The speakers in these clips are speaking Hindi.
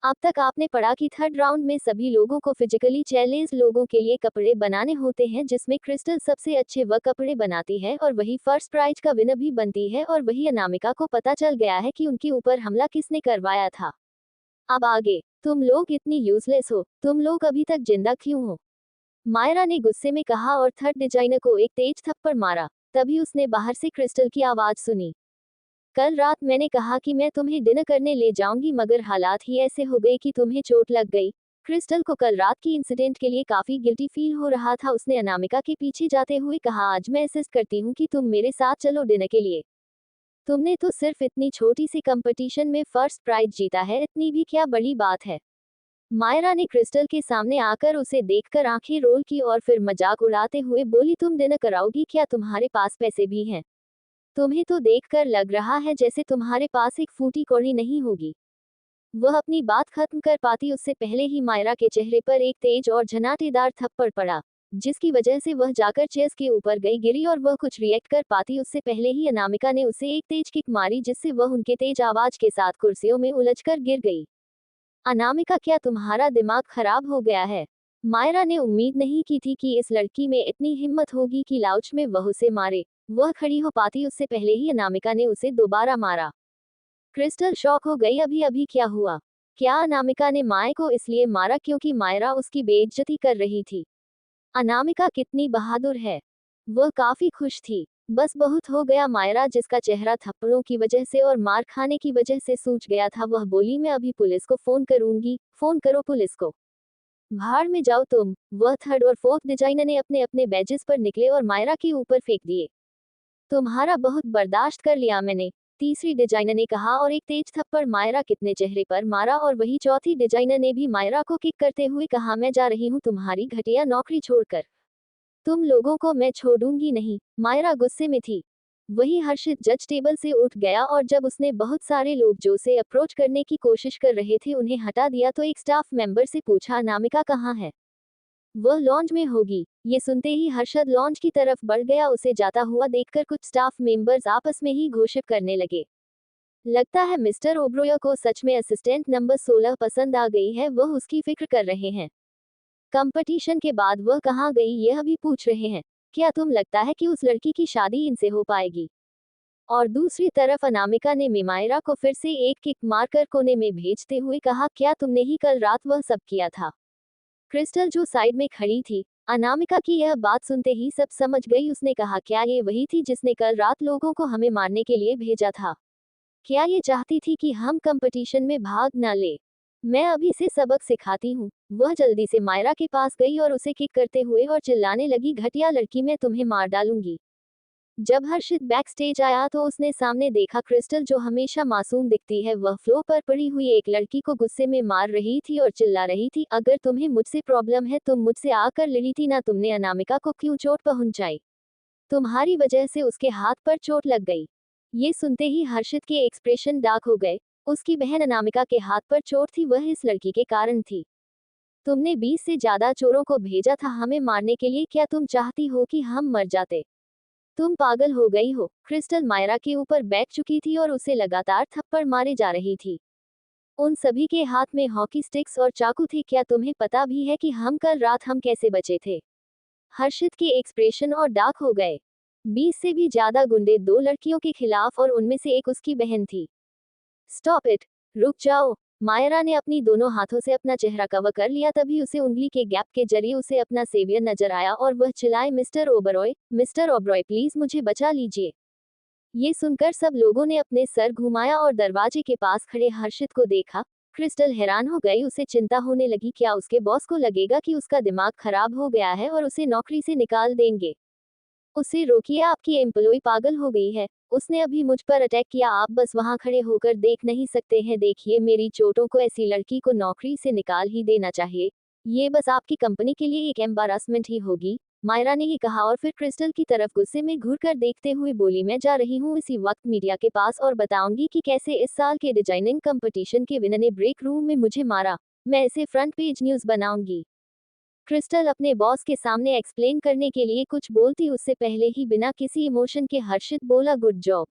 अब तक आपने पढ़ा कि थर्ड राउंड में सभी लोगों को फिजिकली चैलेंज लोगों के लिए कपड़े बनाने होते हैं, जिसमें क्रिस्टल सबसे अच्छे वह कपड़े बनाती है और वही फर्स्ट प्राइज का विनर भी बनती है। और वही अनामिका को पता चल गया है कि उनके ऊपर हमला किसने करवाया था। अब आगे, तुम लोग इतनी यूजलेस हो, तुम लोग अभी तक जिंदा क्यों हो? मायरा ने गुस्से में कहा और थर्ड डिजाइनर को एक तेज थप्पड़ मारा। तभी उसने बाहर से क्रिस्टल की आवाज सुनी। कल रात मैंने कहा कि मैं तुम्हें डिनर करने ले जाऊंगी, मगर हालात ही ऐसे हो गए कि तुम्हें चोट लग गई। क्रिस्टल को कल रात की इंसिडेंट के लिए काफी गिल्टी फील हो रहा था। उसने अनामिका के पीछे जाते हुए कहा, आज मैं इंसिस्ट करती हूँ कि तुम मेरे साथ चलो डिनर के लिए। तुमने तो सिर्फ इतनी छोटी सी कंपटीशन में फर्स्ट प्राइज जीता है, इतनी भी क्या बड़ी बात है? मायरा ने क्रिस्टल के सामने आकर उसे देखकर आंखें रोल की और फिर मजाक उड़ाते हुए बोली, तुम डिनर कराओगी क्या? तुम्हारे पास पैसे भी हैं? तुम्हें तो देखकर लग रहा है जैसे तुम्हारे पास एक फूटी कौड़ी नहीं होगी। वह अपनी बात खत्म कर पाती उससे पहले ही मायरा के चेहरे पर एक तेज और झनाटेदार थप्पड़ पड़ा, जिसकी वजह से वह जाकर चेयर्स के ऊपर गिरी और वह कुछ रिएक्ट कर पाती उससे पहले ही अनामिका ने उसे एक तेज किक मारी, जिससे वह उनके तेज आवाज के साथ कुर्सियों में उलझकर गिर गई। अनामिका, क्या तुम्हारा दिमाग खराब हो गया है? मायरा ने उम्मीद नहीं की थी कि इस लड़की में इतनी हिम्मत होगी कि लाउच में वह उसे मारे। वह खड़ी हो पाती उससे पहले ही अनामिका ने उसे दोबारा मारा। क्रिस्टल शॉक हो गई, अभी अभी क्या हुआ? क्या अनामिका ने माए को इसलिए मारा क्योंकि मायरा उसकी बेइज्जती कर रही थी? अनामिका कितनी बहादुर है। वह काफी खुश थी। बस बहुत हो गया। मायरा, जिसका चेहरा थप्पड़ों की वजह से और मार खाने की वजह से सूज गया था, वह बोली, मैं अभी पुलिस को फोन करूंगी। फोन करो पुलिस को। भाड़ में जाओ तुम। वह थर्ड और फोर्थ डिजाइनर ने अपने अपने बैजेस पर निकले और मायरा के ऊपर फेंक दिए। तुम्हारा बहुत बर्दाश्त कर लिया मैंने, तीसरी डिजाइनर ने कहा और एक तेज थप्पड़ मायरा कितने चेहरे पर मारा। और वही चौथी डिजाइनर ने भी मायरा को किक करते हुए कहा, मैं जा रही हूँ तुम्हारी घटिया नौकरी छोड़कर। तुम लोगों को मैं छोड़ूंगी नहीं। मायरा गुस्से में थी। वही हर्षित जज टेबल से उठ गया और जब उसने बहुत सारे लोग जो उसे अप्रोच करने की कोशिश कर रहे थे उन्हें हटा दिया तो एक स्टाफ मेंबर से पूछा, अनामिका कहाँ है? वह लॉन्ज में होगी। ये सुनते ही हर्षद लॉन्ज की तरफ बढ़ गया। उसे जाता हुआ देखकर कुछ स्टाफ मेंबर्स आपस में ही घोषित करने लगे, लगता है मिस्टर ओब्रोय को सच में असिस्टेंट नंबर 16 पसंद आ गई है, वह उसकी फिक्र कर रहे हैं। कंपटीशन के बाद वह कहाँ गई यह भी पूछ रहे हैं। क्या तुम लगता है कि उस लड़की की शादी इनसे हो पाएगी? और दूसरी तरफ अनामिका ने मिमायरा को फिर से एक किक मारकर कोने में भेजते हुए कहा, क्या तुमने ही कल रात वह सब किया था? क्रिस्टल जो साइड में खड़ी थी, अनामिका की यह बात सुनते ही सब समझ गई। उसने कहा, क्या ये वही थी जिसने कल रात लोगों को हमें मारने के लिए भेजा था? क्या ये चाहती थी कि हम कंपटीशन में भाग न ले? मैं अभी से सबक सिखाती हूँ। वह जल्दी से मायरा के पास गई और उसे किक करते हुए और चिल्लाने लगी, घटिया लड़की, मैं तुम्हें मार डालूंगी। जब हर्षित बैक स्टेज आया तो उसने सामने देखा क्रिस्टल, जो हमेशा मासूम दिखती है, वह फ्लोर पर पड़ी हुई एक लड़की को गुस्से में मार रही थी और चिल्ला रही थी, अगर तुम्हें मुझसे प्रॉब्लम है तुम मुझसे आकर लड़ी थी ना, तुमने अनामिका को क्यों चोट पहुंचाई? तुम्हारी वजह से उसके हाथ पर चोट लग गई। ये सुनते ही हर्षित के एक्सप्रेशन डार्क हो गए। उसकी बहन अनामिका के हाथ पर चोट थी, वह इस लड़की के कारण थी। तुमने 20 से ज्यादा चोरों को भेजा था हमें मारने के लिए, क्या तुम चाहती हो कि हम मर जाते? तुम पागल हो गई हो। क्रिस्टल मायरा के ऊपर बैठ चुकी थी और उसे लगातार थप्पड़ मारे जा रही थी। उन सभी के हाथ में हॉकी स्टिक्स और चाकू थे। क्या तुम्हें पता भी है कि हम कल रात हम कैसे बचे थे? हर्षित के एक्सप्रेशन और डार्क हो गए। 20 से भी ज्यादा गुंडे 2 लड़कियों के खिलाफ और उनमें से एक उसकी बहन थी। स्टॉप इट, रुक जाओ। मायरा ने अपनी दोनों हाथों से अपना चेहरा कवर कर लिया। तभी उसे उंगली के गैप के जरिए उसे अपना सेवियर नजर आया और वह चिल्लाए, mister Oberoi, mister Oberoi please मुझे बचा लीजिए। ये सुनकर सब लोगों ने अपने सर घुमाया और दरवाजे के पास खड़े हर्षित को देखा। क्रिस्टल हैरान हो गई। उसे चिंता होने लगी, क्या उसके बॉस को लगेगा कि उसका दिमाग खराब हो गया है और उसे नौकरी से निकाल देंगे? उसे रोकिए, आपकी एम्प्लॉय पागल हो गई है। उसने अभी मुझ पर अटैक किया, आप बस वहां खड़े होकर देख नहीं सकते हैं? देखिए मेरी चोटों को, ऐसी लड़की को नौकरी से निकाल ही देना चाहिए। ये बस आपकी कंपनी के लिए एक एम्बारासमेंट ही होगी। मायरा ने ही कहा और फिर क्रिस्टल की तरफ गुस्से में घूर कर देखते हुए बोली, मैं जा रही हूँ इसी वक्त मीडिया के पास और बताऊंगी कि कैसे इस साल के डिजाइनिंग कंपटीशन के विनर ने ब्रेक रूम में मुझे मारा। मैं इसे फ्रंट पेज न्यूज बनाऊंगी। क्रिस्टल अपने बॉस के सामने एक्सप्लेन करने के लिए कुछ बोलती उससे पहले ही बिना किसी इमोशन के हर्षित बोला, गुड जॉब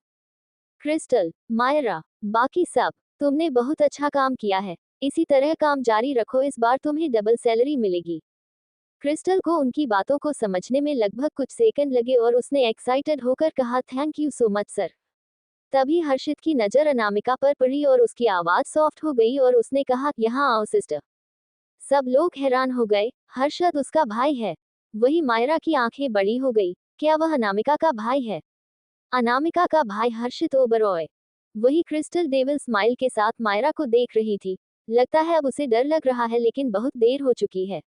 क्रिस्टल। मायरा, बाकी सब, तुमने बहुत अच्छा काम किया है। इसी तरह काम जारी रखो, इस बार तुम्हें डबल सैलरी मिलेगी। क्रिस्टल को उनकी बातों को समझने में लगभग कुछ सेकंड लगे और उसने एक्साइटेड होकर कहा, thank you so much sir. तभी हर्षित की नजर अनामिका पर पड़ी और उसकी आवाज सॉफ्ट हो गई और उसने कहा, यहाँ आओ सिस्टर। सब लोग हैरान हो गए। हर्षद उसका भाई है। वही मायरा की आंखें बड़ी हो गई। क्या वह अनामिका का भाई है? अनामिका का भाई हर्षित ओबरॉय। वही क्रिस्टल डेविल स्माइल के साथ मायरा को देख रही थी। लगता है अब उसे डर लग रहा है, लेकिन बहुत देर हो चुकी है।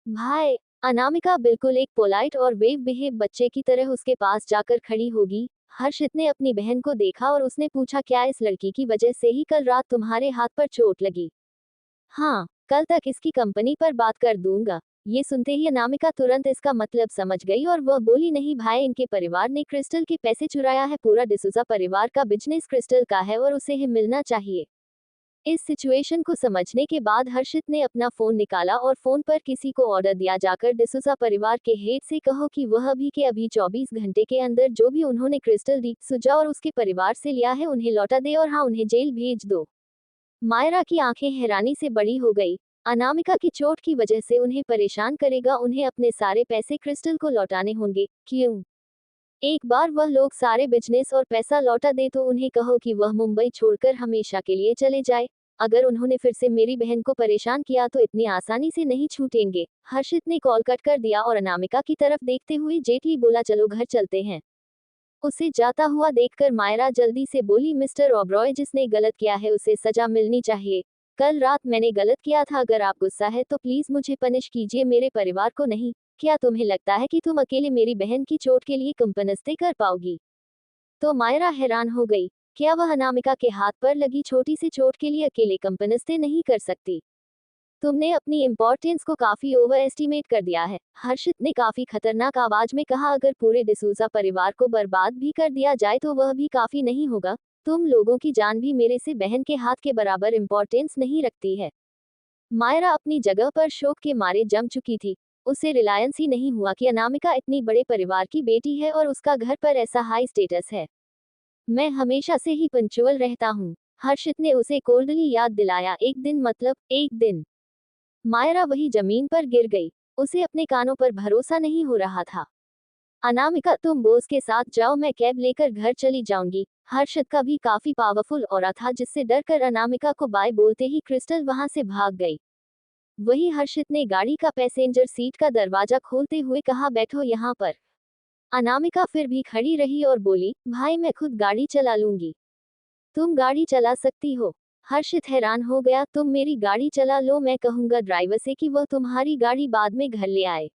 भाई, अनामिका बिल्कुल एक पोलाइट और वेव बिहेव बच्चे की तरह उसके पास जाकर खड़ी होगी। हर्षित ने अपनी बहन को देखा और उसने पूछा, क्या इस लड़की की वजह से ही कल रात तुम्हारे हाथ पर चोट लगी? हाँ, कल तक इसकी कंपनी पर बात कर दूंगा। ये सुनते ही अनामिका तुरंत इसका मतलब समझ गई और वह बोली, नहीं भाई, इनके परिवार ने क्रिस्टल के पैसे चुराया है। पूरा डिसूजा परिवार का बिजनेस क्रिस्टल का है और उसे ही मिलना चाहिए। इस सिचुएशन को समझने के बाद हर्षित ने अपना फोन निकाला और फोन पर किसी को ऑर्डर दिया, जाकर डिसूजा परिवार के हेड से कहो कि वह अभी के अभी 24 घंटे के अंदर जो भी उन्होंने क्रिस्टल डिसूजा और उसके परिवार से लिया है उन्हें लौटा दे और हाँ, उन्हें जेल भेज दो। मायरा की आंखें हैरानी से बड़ी हो गई। अनामिका की चोट की वजह से उन्हें परेशान करेगा, उन्हें अपने सारे पैसे क्रिस्टल को लौटाने होंगे। क्यों? एक बार वह लोग सारे बिजनेस और पैसा लौटा दे तो उन्हें कहो कि वह मुंबई छोड़कर हमेशा के लिए चले जाए। अगर उन्होंने फिर से मेरी बहन को परेशान किया तो इतनी आसानी से नहीं छूटेंगे। हर्षित ने कॉल कट कर दिया और अनामिका की तरफ देखते हुए जेटली बोला, चलो घर चलते हैं। उसे जाता हुआ देखकर मायरा जल्दी से बोली, मिस्टर ओबरॉय, जिसने गलत किया है उसे सजा मिलनी चाहिए। कल रात मैंने गलत किया था, अगर आप गुस्सा है तो प्लीज मुझे पनिश कीजिए, मेरे परिवार को नहीं। क्या तुम्हें लगता है कि तुम अकेले मेरी बहन की चोट के लिए कंपनस्ते कर पाओगी? तो मायरा हैरान हो गई। क्या वह अनामिका के हाथ पर लगी छोटी सी चोट के लिए अकेले कंपनस्ते नहीं कर सकती? तुमने अपनी इम्पोर्टेंस को काफी ओवर एस्टिमेट कर दिया है। हर्षित ने काफी खतरनाक आवाज में कहा, अगर पूरे डिसूजा परिवार को बर्बाद भी कर दिया जाए तो वह भी काफी नहीं होगा। तुम लोगों की जान भी मेरे से बहन के हाथ के बराबर इम्पोर्टेंस नहीं रखती है। मायरा अपनी जगह पर शोक के मारे जम चुकी थी। उसे रिलायंस ही नहीं हुआ कि अनामिका इतनी बड़े परिवार की बेटी है और उसका घर पर ऐसा हाई स्टेटस है। मैं हमेशा से ही पंक्चुअल रहता हूँ। हर्षित ने उसे कोल्डली याद दिलाया, एक दिन मतलब एक दिन। मायरा वही जमीन पर गिर गई। उसे अपने कानों पर भरोसा नहीं हो रहा था। अनामिका, तुम बॉस के साथ जाओ, मैं कैब लेकर घर चली जाऊंगी। हर्षित का भी काफी पावरफुल ऑरा था, जिससे डरकर अनामिका को बाय बोलते ही क्रिस्टल वहां से भाग गई। वही हर्षित ने गाड़ी का पैसेंजर सीट का दरवाजा खोलते हुए कहा, बैठो यहाँ पर। अनामिका फिर भी खड़ी रही और बोली, भाई मैं खुद गाड़ी चला लूंगी। तुम गाड़ी चला सकती हो? हर्षित हैरान हो गया, तुम मेरी गाड़ी चला लो, मैं कहूंगा ड्राइवर से कि वह तुम्हारी गाड़ी बाद में घर ले आए।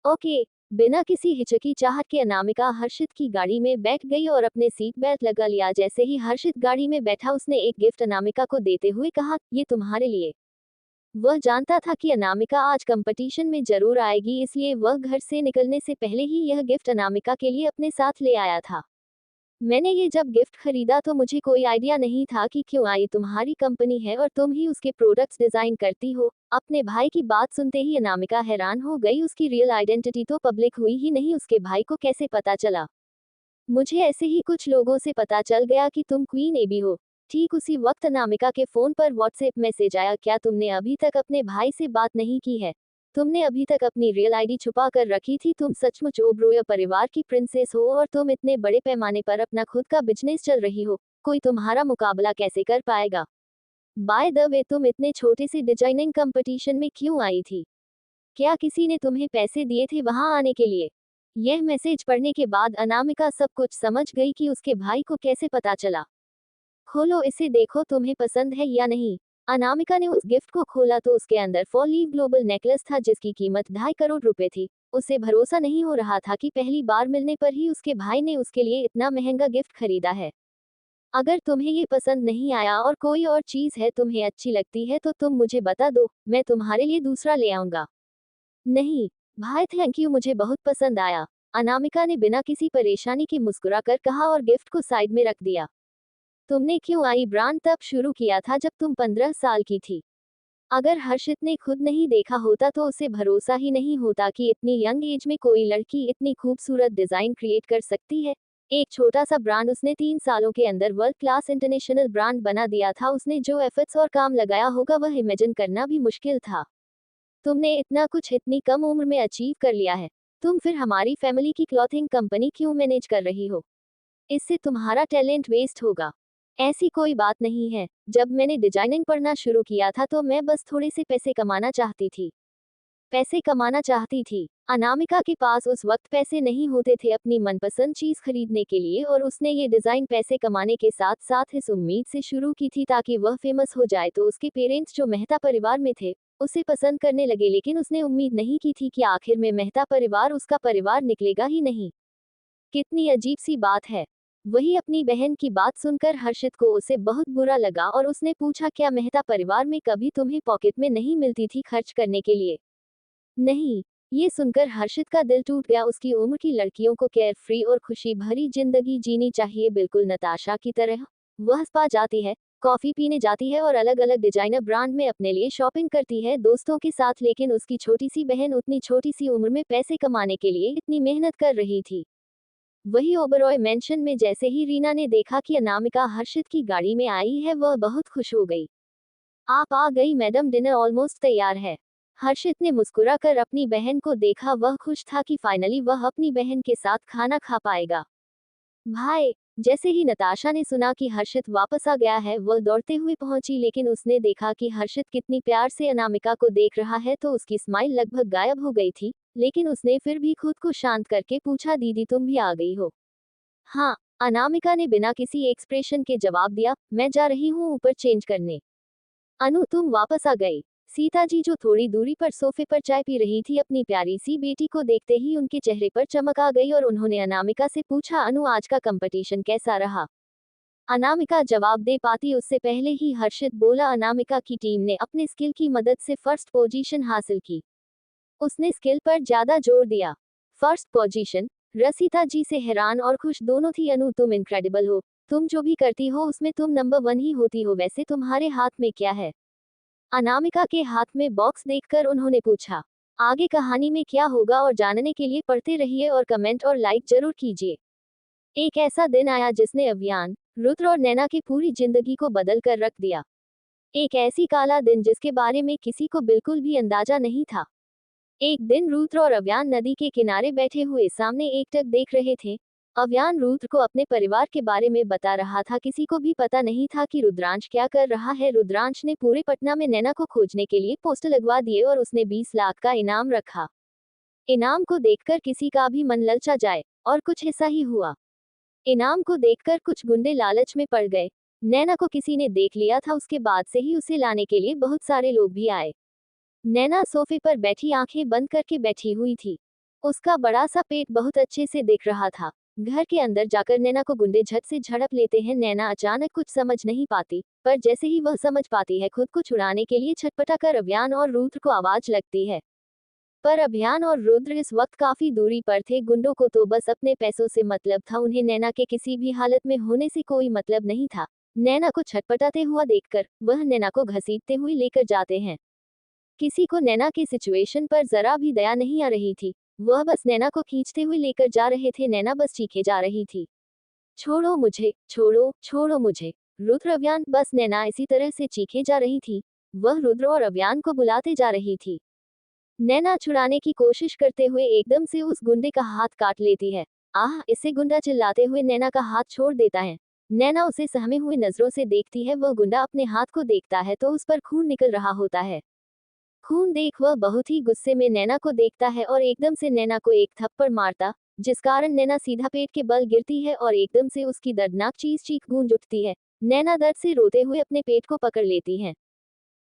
ओके। बिना किसी हिचकिचाहट के अनामिका हर्षित की गाड़ी में बैठ गई और अपने सीट बेल्ट लगा लिया। जैसे ही हर्षित गाड़ी में बैठा उसने एक गिफ्ट अनामिका को देते हुए कहा, ये तुम्हारे लिए। वह जानता था कि अनामिका आज कंपटीशन में जरूर आएगी, इसलिए वह घर से निकलने से पहले ही यह गिफ्ट अनामिका के लिए अपने साथ ले आया था। मैंने ये जब गिफ्ट खरीदा तो मुझे कोई आइडिया नहीं था कि क्यों आई तुम्हारी कंपनी है और तुम ही उसके प्रोडक्ट्स डिजाइन करती हो। अपने भाई की बात सुनते ही अनामिका हैरान हो गई। उसकी रियल आइडेंटिटी तो पब्लिक हुई ही नहीं, उसके भाई को कैसे पता चला? मुझे ऐसे ही कुछ लोगों से पता चल गया कि तुम क्वीन एबी हो। ठीक उसी वक्त अनामिका के फोन पर व्हाट्सएप मैसेज आया, क्या तुमने अभी तक अपने भाई से बात नहीं की है? तुमने अभी तक अपनी रियल आईडी छुपा कर रखी थी। तुम सचमुच ओबरोय परिवार की प्रिंसेस हो और तुम इतने बड़े पैमाने पर अपना खुद का बिजनेस चल रही हो। कोई तुम्हारा मुकाबला कैसे कर पाएगा? बाय द वे, तुम इतने छोटे से डिजाइनिंग कंपटीशन में क्यों आई थी? क्या किसी ने तुम्हें पैसे दिए थे वहां आने के लिए? यह मैसेज पढ़ने के बाद अनामिका सब कुछ समझ गई कि उसके भाई को कैसे पता चला। खोलो इसे, देखो तुम्हें पसंद है या नहीं। अनामिका ने उस गिफ्ट को खोला तो उसके अंदर फॉर लीव ग्लोबल नेकलेस था, जिसकी कीमत 2.5 करोड़ रुपए थी। उसे भरोसा नहीं हो रहा था कि पहली बार मिलने पर ही उसके भाई ने उसके लिए इतना महंगा गिफ्ट खरीदा है। अगर तुम्हें ये पसंद नहीं आया और कोई और चीज है तुम्हें अच्छी लगती है तो तुम मुझे बता दो, मैं तुम्हारे लिए दूसरा ले आऊंगा। नहीं भाई, थैंक यू, मुझे बहुत पसंद आया। अनामिका ने बिना किसी परेशानी के मुस्कुराकर कहा और गिफ्ट को साइड में रख दिया। तुमने क्यों आई ब्रांड तब शुरू किया था जब तुम 15 साल की थी। अगर हर्षित ने खुद नहीं देखा होता तो उसे भरोसा ही नहीं होता कि इतनी यंग एज में कोई लड़की इतनी खूबसूरत डिजाइन क्रिएट कर सकती है। एक छोटा सा ब्रांड उसने 3 सालों के अंदर वर्ल्ड क्लास इंटरनेशनल ब्रांड बना दिया था। उसने जो एफर्ट्स और काम लगाया होगा वह इमेजिन करना भी मुश्किल था। तुमने इतना कुछ इतनी कम उम्र में अचीव कर लिया है। तुम फिर हमारी फैमिली की क्लॉथिंग कंपनी क्यों मैनेज कर रही हो? इससे तुम्हारा टैलेंट वेस्ट होगा। ऐसी कोई बात नहीं है। जब मैंने डिजाइनिंग पढ़ना शुरू किया था तो मैं बस थोड़े से पैसे कमाना चाहती थी। पैसे कमाना चाहती थी। अनामिका के पास उस वक्त पैसे नहीं होते थे अपनी मनपसंद चीज खरीदने के लिए, और उसने ये डिजाइन पैसे कमाने के साथ साथ इस उम्मीद से शुरू की थी ताकि वह फेमस हो जाए तो उसके पेरेंट्स जो मेहता परिवार में थे उसे पसंद करने लगे। लेकिन उसने उम्मीद नहीं की थी कि आखिर में मेहता परिवार उसका परिवार निकलेगा ही नहीं। कितनी अजीब सी बात है। वही अपनी बहन की बात सुनकर हर्षित को उसे बहुत बुरा लगा और उसने पूछा, क्या मेहता परिवार में कभी तुम्हें पॉकेट में नहीं मिलती थी खर्च करने के लिए? नहीं। ये सुनकर हर्षित का दिल टूट गया। उसकी उम्र की लड़कियों को केयर फ्री और खुशी भरी जिंदगी जीनी चाहिए, बिल्कुल नताशा की तरह। वह स्पा जाती है, कॉफी पीने जाती है और अलग अलग डिजाइनर ब्रांड में अपने लिए शॉपिंग करती है दोस्तों के साथ, लेकिन उसकी छोटी सी बहन उतनी छोटी सी उम्र में पैसे कमाने के लिए इतनी मेहनत कर रही थी। वही ओबरॉय मेंशन में जैसे ही रीना ने देखा कि अनामिका हर्षित की गाड़ी में आई है वह बहुत खुश हो गई। आप आ गई मैडम, डिनर ऑलमोस्ट तैयार है। हर्षित ने मुस्कुराकर अपनी बहन को देखा। वह खुश था कि फाइनली वह अपनी बहन के साथ खाना खा पाएगा। भाई, जैसे ही नताशा ने सुना कि हर्षित वापस आ गया है वह दौड़ते हुए पहुंची, लेकिन उसने देखा कि हर्षित कितनी प्यार से अनामिका को देख रहा है तो उसकी स्माइल लगभग गायब हो गई थी। लेकिन उसने फिर भी खुद को शांत करके पूछा, दीदी तुम भी आ गई हो? हाँ, अनामिका ने बिना किसी एक्सप्रेशन के जवाब दिया, मैं जा रही हूँ ऊपर चेंज करने। अनु तुम वापस आ गई। सीता जी जो थोड़ी दूरी पर सोफे पर चाय पी रही थी अपनी प्यारी सी बेटी को देखते ही उनके चेहरे पर चमक आ गई और उन्होंने अनामिका से पूछा, अनु आज का कंपटीशन कैसा रहा? अनामिका जवाब दे पाती उससे पहले ही हर्षित बोला, अनामिका की टीम ने अपने स्किल की मदद से फर्स्ट पोजीशन हासिल की। उसने स्किल पर ज्यादा जोर दिया। First position? रसीता जी से हैरान और खुश दोनों थी। अनु तुम इनक्रेडिबल हो। तुम जो भी करती हो उसमें तुम नंबर 1 ही होती हो। वैसे तुम्हारे हाथ में क्या है? अनामिका के हाथ में बॉक्स देखकर उन्होंने पूछा। आगे कहानी में क्या होगा और जानने के लिए पढ़ते रहिए और कमेंट और लाइक जरूर कीजिए। एक ऐसा दिन आया जिसने अभियान, रुद्र और नैना की पूरी जिंदगी को बदल कर रख दिया। एक ऐसी काला दिन जिसके बारे में किसी को बिल्कुल भी अंदाजा नहीं था। एक दिन रुद्र और अव्यान नदी के किनारे बैठे हुए सामने एकटक देख रहे थे। अव्यान रुद्र को अपने परिवार के बारे में बता रहा था। किसी को भी पता नहीं था कि रुद्रांश क्या कर रहा है। रुद्रांश ने पूरे पटना में नैना को खोजने के लिए पोस्टर लगवा दिए और उसने 20 लाख का इनाम रखा। इनाम को देखकर किसी का भी मन ललचा जाए, और कुछ ऐसा ही हुआ। इनाम को देखकर कुछ गुंडे लालच में पड़ गए। नैना को किसी ने देख लिया था। उसके बाद से ही उसे लाने के लिए बहुत सारे लोग भी आए। नैना सोफे पर बैठी आंखें बंद करके बैठी हुई थी। उसका बड़ा सा पेट बहुत अच्छे से दिख रहा था। घर के अंदर जाकर नैना को गुंडे झट से झड़प लेते हैं। नैना अचानक कुछ समझ नहीं पाती, पर जैसे ही वह समझ पाती है खुद को छुड़ाने के लिए छटपटा कर अभियान और रुद्र को आवाज लगती है। पर अभियान और रुद्र इस वक्त काफी दूरी पर थे। गुंडों को तो बस अपने पैसों से मतलब था, उन्हें नैना के किसी भी हालत में होने से कोई मतलब नहीं था। नैना को छटपटाते हुआ देखकर वह नैना को घसीटते हुए लेकर जाते हैं। किसी को नैना की सिचुएशन पर जरा भी दया नहीं आ रही थी। वह बस नैना को खींचते हुए लेकर जा रहे थे। नैना बस चीखे जा रही थी, छोड़ो मुझे, छोड़ो, छोड़ो मुझे। रुद्र अभियान, बस नैना इसी तरह से चीखे जा रही थी। वह रुद्र और अभियान को बुलाते जा रही थी। नैना छुड़ाने की कोशिश करते हुए एकदम से उस गुंडे का हाथ काट लेती है। आह! इससे गुंडा चिल्लाते हुए नैना का हाथ छोड़ देता है। नैना उसे सहमे हुए नजरों से देखती है। वह गुंडा अपने हाथ को देखता है तो उस पर खून निकल रहा होता है। खून देख वह बहुत ही गुस्से में नैना को देखता है और एकदम से नैना को एक थप्पड़ मारता, जिस कारण नैना सीधा पेट के बल गिरती है और एकदम से उसकी दर्दनाक चीख गूंज उठती है। नैना दर्द से रोते हुए अपने पेट को पकड़ लेती है।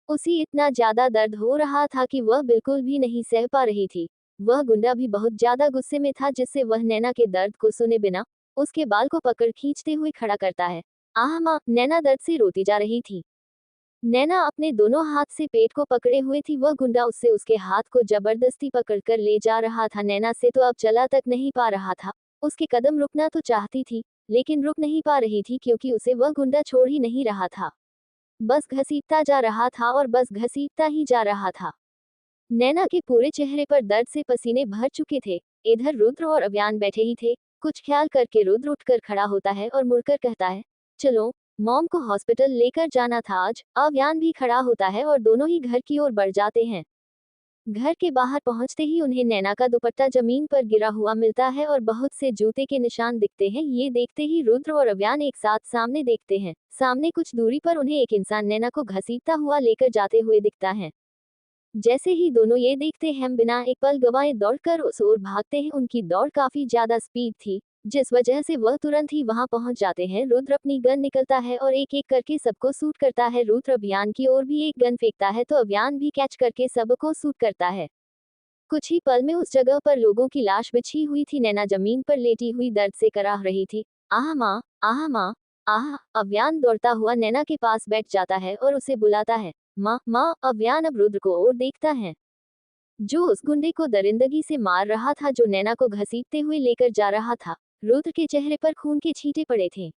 उसी इतना ज्यादा दर्द हो रहा था कि वह बिल्कुल भी नहीं सह पा रही थी। वह गुंडा भी बहुत ज्यादा गुस्से में था, जिससे वह नैना के दर्द को सुने बिना उसके बाल को पकड़ खींचते हुए खड़ा करता है। आह माँ! नैना दर्द से रोती जा रही थी। नैना अपने दोनों हाथ से पेट को पकड़े हुए थी। वह गुंडा उससे उसके हाथ को जबरदस्ती पकड़कर ले जा रहा था। नैना से तो अब चला तक नहीं पा रहा था। उसके कदम रुकना तो चाहती थी, लेकिन रुक नहीं पा रही थी क्योंकि उसे वह गुंडा छोड़ ही नहीं रहा था। बस घसीटता जा रहा था और बस घसीटता ही जा रहा था। नैना के पूरे चेहरे पर दर्द से पसीने भर चुके थे। इधर रुद्र और अव्यान बैठे ही थे। कुछ ख्याल करके रुद्र उठकर खड़ा होता है और मुड़कर कहता है, चलो, मॉम को हॉस्पिटल लेकर जाना था आज। अव्यान भी खड़ा होता है और दोनों ही घर की ओर बढ़ जाते हैं। घर के बाहर पहुंचते ही उन्हें नैना का दुपट्टा जमीन पर गिरा हुआ मिलता है और बहुत से जूते के निशान दिखते हैं। ये देखते ही रुद्र और अव्यान एक साथ सामने देखते हैं। सामने कुछ दूरी पर उन्हें एक इंसान नैना को घसीटता हुआ लेकर जाते हुए दिखता है। जैसे ही दोनों ये देखते हैं, बिना एक पल गवाए दौड़कर उस ओर भागते हैं। उनकी दौड़ काफी ज्यादा स्पीड थी, जिस वजह से वह तुरंत ही वहां पहुंच जाते हैं। रुद्र अपनी गन निकलता है और एक एक करके सबको शूट करता है। रुद्र अभियान की ओर भी एक गन फेंकता है तो अभियान भी कैच करके सबको शूट करता है। कुछ ही पल में उस जगह पर लोगों की लाश बिछी हुई थी। नैना जमीन पर लेटी हुई दर्द से कराह रही थी। आह माँ, आह माँ, आह। अव्यान दौड़ता हुआ नैना के पास बैठ जाता है और उसे बुलाता है, माँ, माँ। अव्यान अब रुद्र को और देखता है, जो उस गुंडे को दरिंदगी से मार रहा था, जो नैना को घसीटते हुए लेकर जा रहा था। रुद्र के चेहरे पर खून के छींटे पड़े थे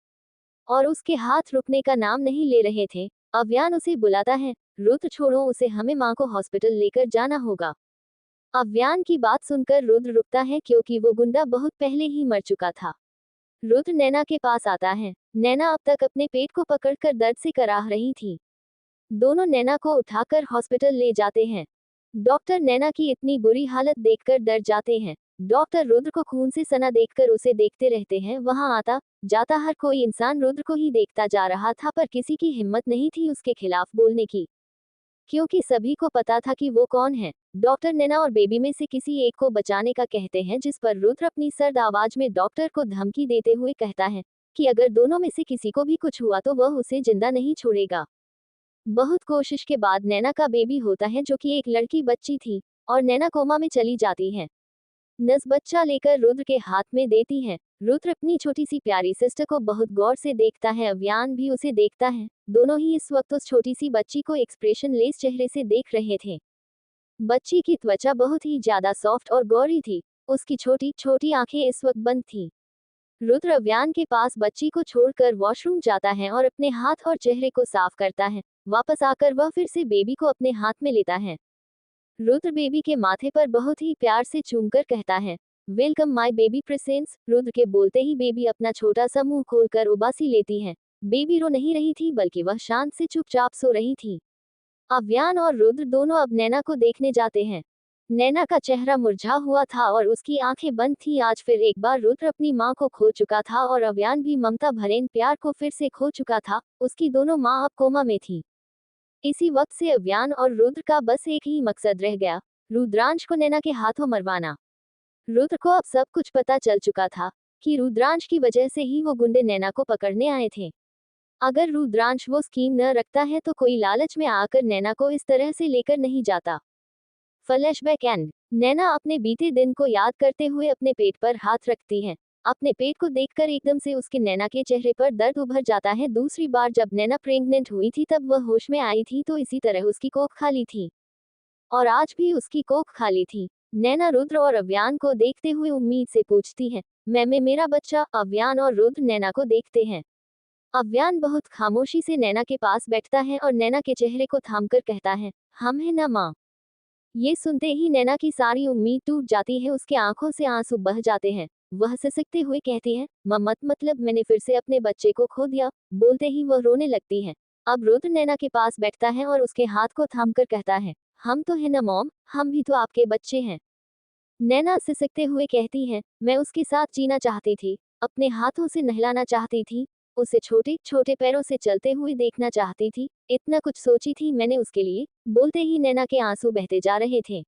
और उसके हाथ रुकने का नाम नहीं ले रहे थे। अव्यान उसे बुलाता है, रुद्र छोड़ो उसे, हमें माँ को हॉस्पिटल लेकर जाना होगा। अव्यान की बात सुनकर रुद्र रुकता है, क्योंकि वो गुंडा बहुत पहले ही मर चुका था। रुद्र नैना के पास आता है। नैना अब तक अपने पेट को पकड़कर दर्द से कराह रही थी। दोनों नैना को उठाकर हॉस्पिटल ले जाते हैं। डॉक्टर नैना की इतनी बुरी हालत देखकर डर जाते हैं। डॉक्टर रुद्र को खून से सना देखकर उसे देखते रहते हैं। वहां आता जाता हर कोई इंसान रुद्र को ही देखता जा रहा था, पर किसी की हिम्मत नहीं थी उसके खिलाफ बोलने की, क्योंकि सभी को पता था कि वो कौन है। डॉक्टर नैना और बेबी में से किसी एक को बचाने का कहते हैं, जिस पर रुद्र अपनी सर्द आवाज में डॉक्टर को धमकी देते हुए कहता है कि अगर दोनों में से किसी को भी कुछ हुआ तो वह उसे जिंदा नहीं छोड़ेगा। बहुत कोशिश के बाद नैना का बेबी होता है, जो कि एक लड़की बच्ची थी, और नैना कोमा में चली जाती है। नस बच्चा लेकर रुद्र के हाथ में देती है। रुद्र अपनी छोटी सी प्यारी सिस्टर को बहुत गौर से देखता है। अव्यान भी उसे देखता है। दोनों ही इस वक्त उस छोटी सी बच्ची को एक्सप्रेशन लेस चेहरे से देख रहे थे। बच्ची की त्वचा बहुत ही ज्यादा सॉफ्ट और गौरी थी। उसकी छोटी छोटी आंखें इस वक्त बंद थी। रुद्र अव्यान के पास बच्ची को छोड़कर वॉशरूम जाता है और अपने हाथ और चेहरे को साफ करता है। वापस आकर वह फिर से बेबी को अपने हाथ में लेता है। रुद्र बेबी के माथे पर बहुत ही प्यार से चूमकर कहता है, welcome my baby princess. Rudra के बोलते ही बेबी अपना छोटा सा मुंह खोलकर उबासी लेती है। बेबी रो नहीं रही थी, बल्कि वह शांत से चुपचाप सो रही थी। अव्यान और रुद्र दोनों अब नैना को देखने जाते हैं। नैना का चेहरा मुरझा हुआ था और उसकी आंखें बंद थी। आज फिर एक बार रुद्र अपनी माँ को खो चुका था और अव्यान भी ममता भरे प्यार को फिर से खो चुका था। उसकी दोनों माँ अब कोमा में थी। इसी वक्त से अव्यान और रुद्र का बस एक ही मकसद रह गया, रुद्रांश को नैना के हाथों मरवाना। रुद्र को अब सब कुछ पता चल चुका था कि रुद्रांश की वजह से ही वो गुंडे नैना को पकड़ने आए थे। अगर रुद्रांश वो स्कीम न रखता है तो कोई लालच में आकर नैना को इस तरह से लेकर नहीं जाता। Flashback and. नैना अपने बीते दिन को याद करते हुए अपने पेट पर हाथ रखती है। अपने पेट को देखकर एकदम से उसके नैना के चेहरे पर दर्द उभर जाता है। दूसरी बार जब नैना प्रेग्नेंट हुई थी तब वह होश में आई थी तो इसी तरह उसकी कोख खाली थी, और आज भी उसकी कोख खाली थी। नैना रुद्र और अव्यान को देखते हुए उम्मीद से पूछती है, मैं मेरा बच्चा। अव्यान और रुद्र नैना को देखते हैं। अव्यान बहुत खामोशी से नैना के पास बैठता है और नैना के चेहरे को थामकर कहता है, हम हैं ना माँ। ये सुनते ही नैना की सारी उम्मीद टूट जाती है। उसके आंखों से आंसू बह जाते हैं। वह सिसकते हुए कहती है, मम्मत, मतलब मैंने फिर से अपने बच्चे को खो दिया। बोलते ही वह रोने लगती है। अब रुद्र नैना के पास बैठता है और उसके हाथ को थामकर कहता है, हम तो है ना मॉम, हम भी तो आपके बच्चे हैं। नैना सिसकते हुए कहती है, मैं उसके साथ जीना चाहती थी, अपने हाथों से नहलाना चाहती थी, उसे छोटे छोटे पैरों से चलते हुए देखना चाहती थी, इतना कुछ सोची थी मैंने उसके लिए। बोलते ही नैना के आंसू बहते जा रहे थे।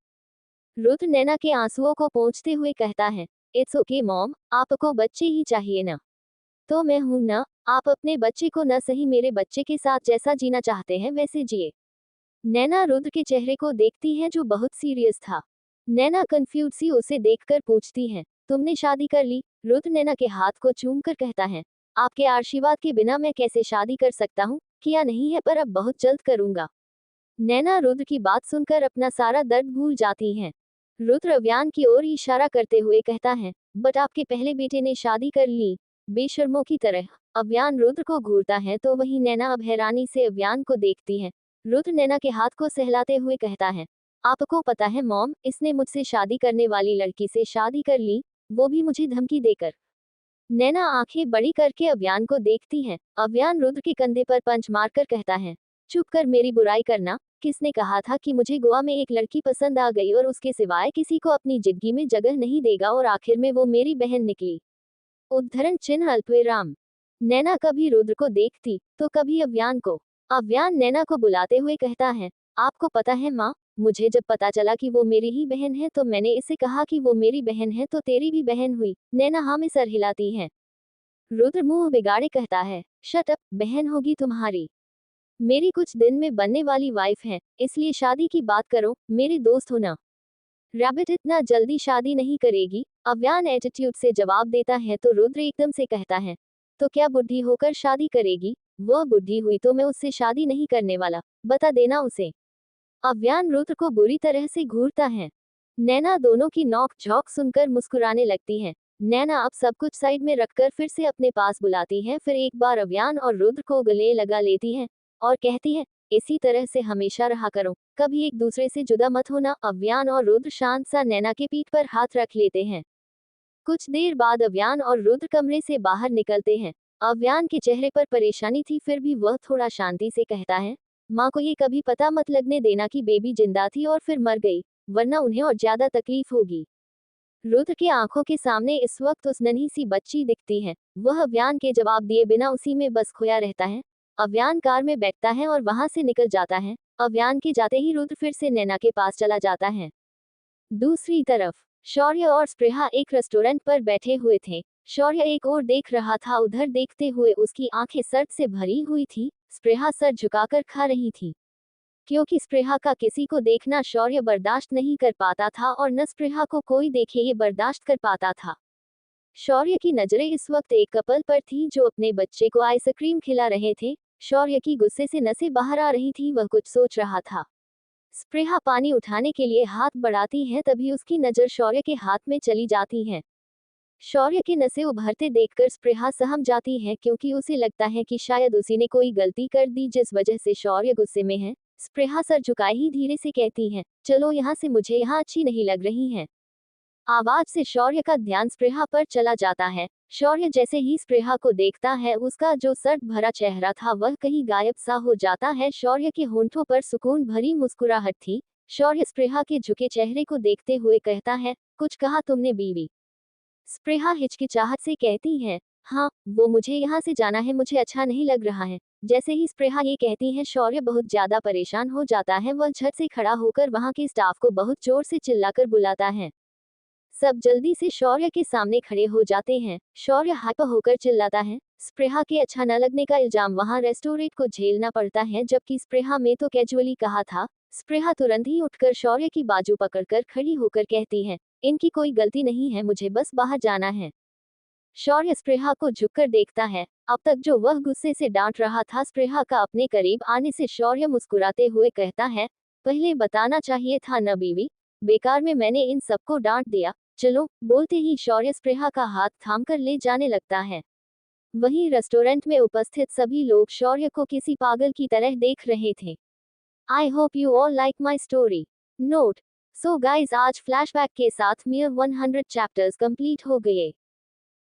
रुद्र नैना के आंसुओं को पोंछते हुए कहता है, इट्स ओके मॉम, आपको बच्चे ही चाहिए ना, तो मैं हूं ना। आप अपने बच्चे को न सही मेरे बच्चे के साथ जैसा जीना चाहते हैं वैसे जिए। नैना रुद्र के चेहरे को देखती है, जो बहुत सीरियस था। नैना कंफ्यूज सी उसे देखकर पूछती है, तुमने शादी कर ली? रुद्र नैना के हाथ को चूमकर कहता है, आपके आशीर्वाद के बिना मैं कैसे शादी कर सकता हूँ? किया नहीं है, पर अब बहुत जल्द करूंगा। नैना रुद्र की बात सुनकर अपना सारा दर्द भूल जाती है। रुद्र अव्यान की ओर इशारा करते हुए कहता है, बट आपके पहले बेटे ने शादी कर ली। बेशर्मों की तरह अव्यान रुद्र को घूरता है तो वही नैना अब हैरानी से अव्यान को देखती है। रुद्र नैना के हाथ को सहलाते हुए कहता है, आपको पता है मॉम, इसने मुझसे शादी करने वाली लड़की से शादी कर ली, वो भी मुझे धमकी देकर। नैना आंखें बड़ी करके अव्यान को देखती है। अव्यान रुद्र के कंधे पर पंच मारकर कहता है, चुप कर मेरी बुराई करना। किसने कहा था कि मुझे गोवा में एक लड़की पसंद आ गई और उसके सिवाय किसी को अपनी जिंदगी में जगह नहीं देगा और आखिर में वो मेरी बहन निकली। उद्धरण चिन्ह अल्पविराम। नैना कभी रुद्र को देखती तो कभी अव्यान को। अव्यान नैना को बुलाते हुए कहता है, आपको पता है माँ, मुझे जब पता चला कि वो मेरी ही बहन है तो मैंने इससे कहा कि वो मेरी बहन है तो तेरी भी बहन हुई। नैना हाँ में सर हिलाती है। रुद्र मुंह बिगाड़े कहता है, शट अप, बहन होगी तुम्हारी। मेरी कुछ दिन में बनने वाली वाइफ है, इसलिए शादी की बात करो, मेरे दोस्त हो ना। रैबिट इतना जल्दी शादी नहीं करेगी, अव्यान एटीट्यूड से जवाब देता है तो रुद्र एकदम से कहता है, तो क्या बुढ़ी होकर शादी करेगी? वह बुढ़ी हुई तो मैं उससे शादी नहीं करने वाला, बता देना उसे। अव्यान रुद्र को बुरी तरह से घूरता है। नैना दोनों की नोक झोंक सुनकर मुस्कुराने लगती है। नैना अब सब कुछ साइड में रखकर फिर से अपने पास बुलाती है, फिर एक बार अव्यान और रुद्र को गले लगा लेती है और कहती है, इसी तरह से हमेशा रहा करो, कभी एक दूसरे से जुदा मत होना। अव्यान और रुद्र शांत सा नैना के पीठ पर हाथ रख लेते हैं। कुछ देर बाद अव्यान और रुद्र कमरे से बाहर निकलते हैं। अव्यान के चेहरे पर परेशानी थी, फिर भी वह थोड़ा शांति से कहता है, माँ को ये कभी पता मत लगने देना कि बेबी जिंदा थी और फिर मर गई, वरना उन्हें और ज्यादा तकलीफ होगी। रुद्र के आंखों के सामने इस वक्त उस नन्ही सी बच्ची दिखती है। वह अव्यान के जवाब दिए बिना उसी में बस खोया रहता है। अव्यान कार में बैठता है और वहां से निकल जाता है। अव्यान के जाते ही रुद्र फिर से नैना के पास चला जाता है। दूसरी तरफ शौर्य और स्पृहा एक रेस्टोरेंट पर बैठे हुए थे। शौर्य एक ओर देख रहा था, उधर देखते हुए उसकी आंखें सर्द से भरी हुई थी। स्पृहा सर झुकाकर खा रही थी, क्योंकि स्पृहा का किसी को देखना शौर्य बर्दाश्त नहीं कर पाता था और न स्पृहा को कोई देखे ये बर्दाश्त कर पाता था। शौर्य की नजरें इस वक्त एक कपल पर थी जो अपने बच्चे को आइसक्रीम खिला रहे थे। शौर्य की गुस्से से नसें बाहर आ रही थी, वह कुछ सोच रहा था। स्पृहा पानी उठाने के लिए हाथ बढ़ाती है, तभी उसकी नजर शौर्य के हाथ में चली जाती है। शौर्य की नसें उभरते देखकर स्पृहा सहम जाती है, क्योंकि उसे लगता है कि शायद उसी ने कोई गलती कर दी जिस वजह से शौर्य गुस्से में है। स्पृहा सर झुकाए ही धीरे से कहती है, चलो यहाँ से, मुझे यहाँ अच्छी नहीं लग रही है। आवाज से शौर्य का ध्यान स्पृहा पर चला जाता है। शौर्य जैसे ही स्पृहा को देखता है, उसका जो सर्द भरा चेहरा था वह कहीं गायब सा हो जाता है। शौर्य के होंठों पर सुकून भरी मुस्कुराहट थी। शौर्य स्पृहा के झुके चेहरे को देखते हुए कहता है, कुछ कहा तुमने बीवी? स्पृहा हिचकिचाहट से कहती है, हाँ, वो मुझे यहाँ से जाना है, मुझे अच्छा नहीं लग रहा है। जैसे ही स्पृहा ये कहती है, शौर्य बहुत ज्यादा परेशान हो जाता है। वह झट से खड़ा होकर वहाँ के स्टाफ को बहुत जोर से चिल्लाकर बुलाता है। सब जल्दी से शौर्य के सामने खड़े हो जाते हैं। शौर्य हाइपर होकर चिल्लाता है, स्पृहा के अच्छा न लगने का इल्जाम वहाँ रेस्टोरेंट को झेलना पड़ता है, जबकि स्पृहा में तो कैजुअली कहा था। स्पृहा तुरंत ही उठकर शौर्य की बाजू पकड़कर खड़ी होकर कहती है, इनकी कोई गलती नहीं है, मुझे बस बाहर जाना है। शौर्य स्पृहा को झुककर देखता है। अब तक जो वह गुस्से से डांट रहा था स्पृहा का अपने करीब आने से, शौर्य मुस्कुराते हुए कहता है, पहले बताना चाहिए था न बीवी, बेकार में मैंने इन सबको डांट दिया। चलो, बोलते ही शौर्य स्पृहा का हाथ थामकर ले जाने लगता है। वहीं रेस्टोरेंट में उपस्थित सभी लोग शौर्य को किसी पागल की तरह देख रहे थे। I hope you all like my story. Note, so guys, आज फ्लैशबैक के साथ मियर 100 चैप्टर्स कंप्लीट हो गए।